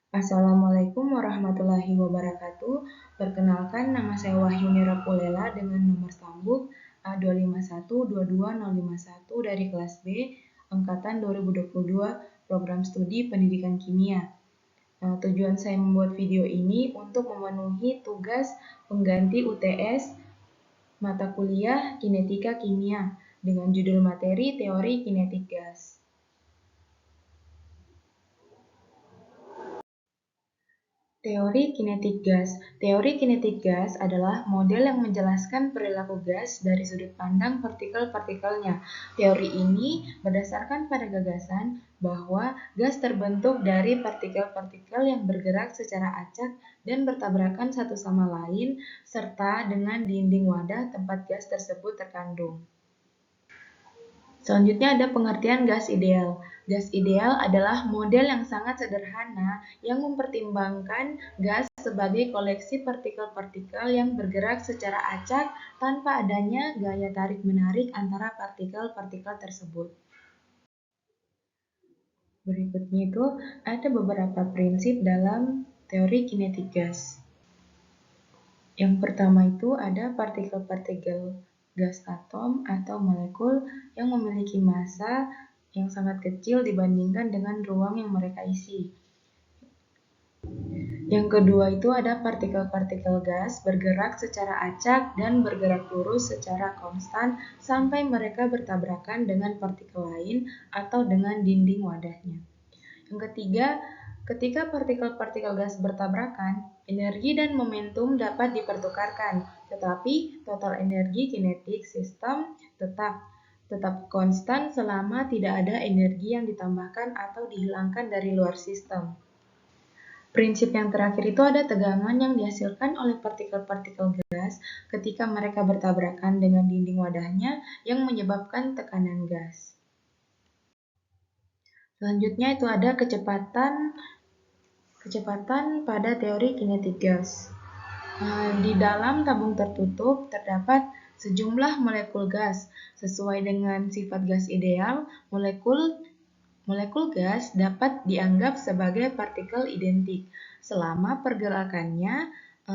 Assalamualaikum warahmatullahi wabarakatuh. Perkenalkan, nama saya Wahyuni Rapulela dengan nomor sambung A25122051 dari kelas B, angkatan 2022, program studi pendidikan kimia. Tujuan saya membuat video ini untuk memenuhi tugas pengganti UTS mata kuliah Kinetika Kimia dengan judul materi Teori Kinetik Gas. Teori kinetik gas. Teori kinetik gas adalah model yang menjelaskan perilaku gas dari sudut pandang partikel-partikelnya. Teori ini berdasarkan pada gagasan bahwa gas terbentuk dari partikel-partikel yang bergerak secara acak dan bertabrakan satu sama lain, serta dengan dinding wadah tempat gas tersebut terkandung. Selanjutnya ada pengertian gas ideal. Gas ideal adalah model yang sangat sederhana yang mempertimbangkan gas sebagai koleksi partikel-partikel yang bergerak secara acak tanpa adanya gaya tarik-menarik antara partikel-partikel tersebut. Berikutnya itu ada beberapa prinsip dalam teori kinetik gas. Yang pertama itu ada partikel-partikel gas atom atau molekul yang memiliki massa yang sangat kecil dibandingkan dengan ruang yang mereka isi. Yang kedua itu ada partikel-partikel gas bergerak secara acak dan bergerak lurus secara konstan sampai mereka bertabrakan dengan partikel lain atau dengan dinding wadahnya. Yang ketiga, ketika partikel-partikel gas bertabrakan, energi dan momentum dapat dipertukarkan, tetapi total energi kinetik sistem tetap konstan selama tidak ada energi yang ditambahkan atau dihilangkan dari luar sistem. Prinsip yang terakhir itu ada tegangan yang dihasilkan oleh partikel-partikel gas ketika mereka bertabrakan dengan dinding wadahnya yang menyebabkan tekanan gas. Selanjutnya itu ada kecepatan pada teori kinetik gas. Di dalam tabung tertutup terdapat sejumlah molekul gas. Sesuai dengan sifat gas ideal, molekul gas dapat dianggap sebagai partikel identik. Selama pergerakannya,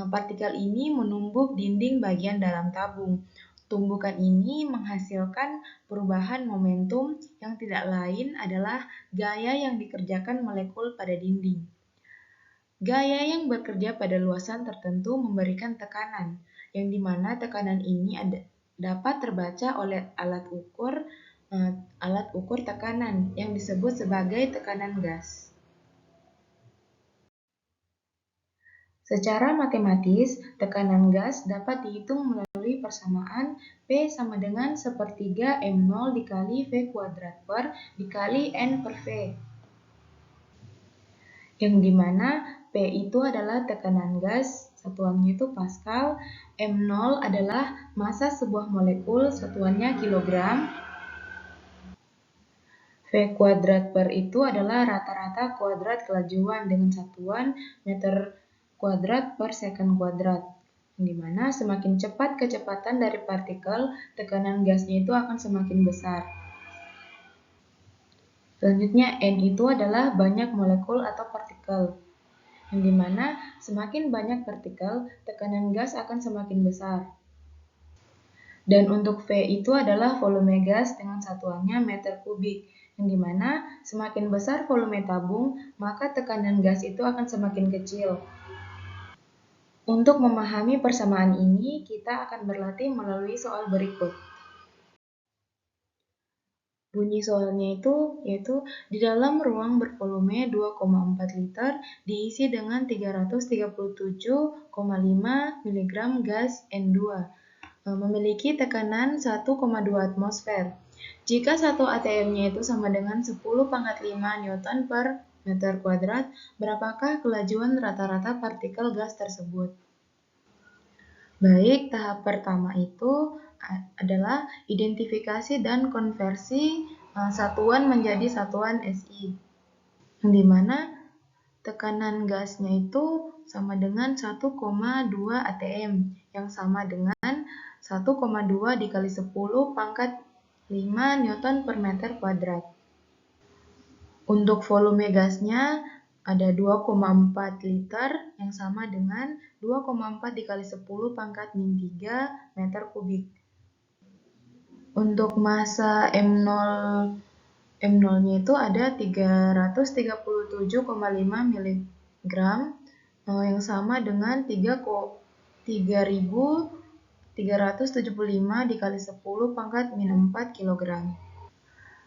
partikel ini menumbuk dinding bagian dalam tabung. Tumbukan ini menghasilkan perubahan momentum yang tidak lain adalah gaya yang dikerjakan molekul pada dinding. Gaya yang bekerja pada luasan tertentu memberikan tekanan, yang dimana tekanan ini dapat terbaca oleh alat ukur tekanan yang disebut sebagai tekanan gas. Secara matematis, tekanan gas dapat dihitung melalui persamaan P sama dengan 1/3 M0 dikali V kuadrat per dikali N per V. Yang dimana P itu adalah tekanan gas, satuannya itu Pascal, M0 adalah massa sebuah molekul, satuannya kilogram, V kuadrat per itu adalah rata-rata kuadrat kelajuan dengan satuan meter kuadrat per second kuadrat. Di mana semakin cepat kecepatan dari partikel, tekanan gasnya itu akan semakin besar. Selanjutnya, N itu adalah banyak molekul atau partikel. Yang dimana semakin banyak partikel, tekanan gas akan semakin besar. Dan untuk V itu adalah volume gas dengan satuannya meter kubik, yang dimana semakin besar volume tabung, maka tekanan gas itu akan semakin kecil. Untuk memahami persamaan ini, kita akan berlatih melalui soal berikut. Bunyi soalnya itu yaitu di dalam ruang bervolume 2,4 liter diisi dengan 337,5 mg gas N2. Memiliki tekanan 1,2 atmosfer. Jika 1 atm-nya itu sama dengan 10⁵ Newton per meter kuadrat, berapakah kelajuan rata-rata partikel gas tersebut? Baik, tahap pertama itu adalah identifikasi dan konversi satuan menjadi satuan SI, di mana tekanan gasnya itu sama dengan 1,2 atm, yang sama dengan 1,2 dikali 10⁵ Newton per meter kuadrat. Untuk volume gasnya ada 2,4 liter yang sama dengan 2,4 dikali 10 pangkat min 3 meter kubik. Untuk massa M0-nya itu ada 337,5 mg yang sama dengan 3.375 dikali 10 pangkat min 4 kg.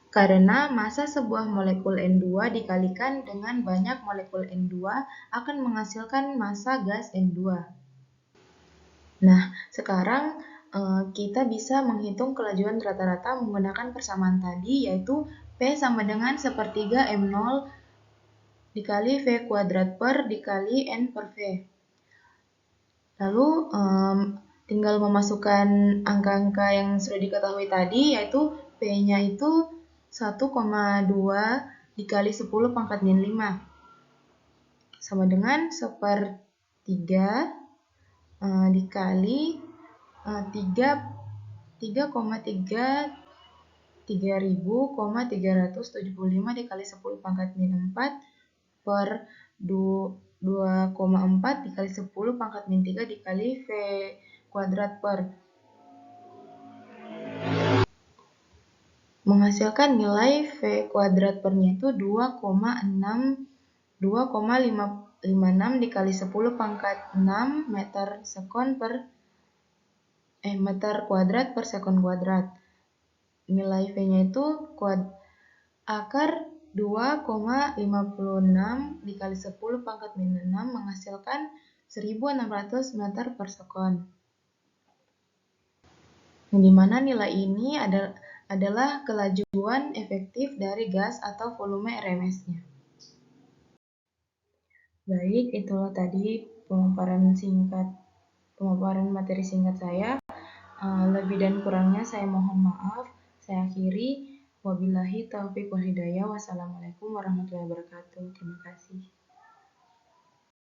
Karena massa sebuah molekul N2 dikalikan dengan banyak molekul N2 akan menghasilkan massa gas N2. Nah, sekarang kita bisa menghitung kelajuan rata-rata menggunakan persamaan tadi, yaitu P sama dengan 1/3 M0 dikali V kuadrat per dikali N per V. Lalu tinggal memasukkan angka-angka yang sudah diketahui tadi, yaitu P-nya itu 1,2 dikali 10 pangkat min 5 sama dengan 1/3 dikali 3,375 dikali 10 pangkat min 4 per 2,4 dikali 10 pangkat min 3 dikali V kuadrat per. Menghasilkan nilai V kuadrat per-nya itu 2,556 dikali 10 pangkat 6 meter kuadrat per sekon kuadrat. Nilai V-nya itu akar 2,56 dikali 10 pangkat min 6 menghasilkan 1.600 meter per sekon. Di mana nilai ini adalah kelajuan efektif dari gas atau volume RMS-nya. Baik, itulah tadi pemaparan materi singkat saya. Lebih dan kurangnya saya mohon maaf. Saya akhiri. Wabillahi taufiq wal hidayah. Wassalamualaikum warahmatullahi wabarakatuh. Terima kasih.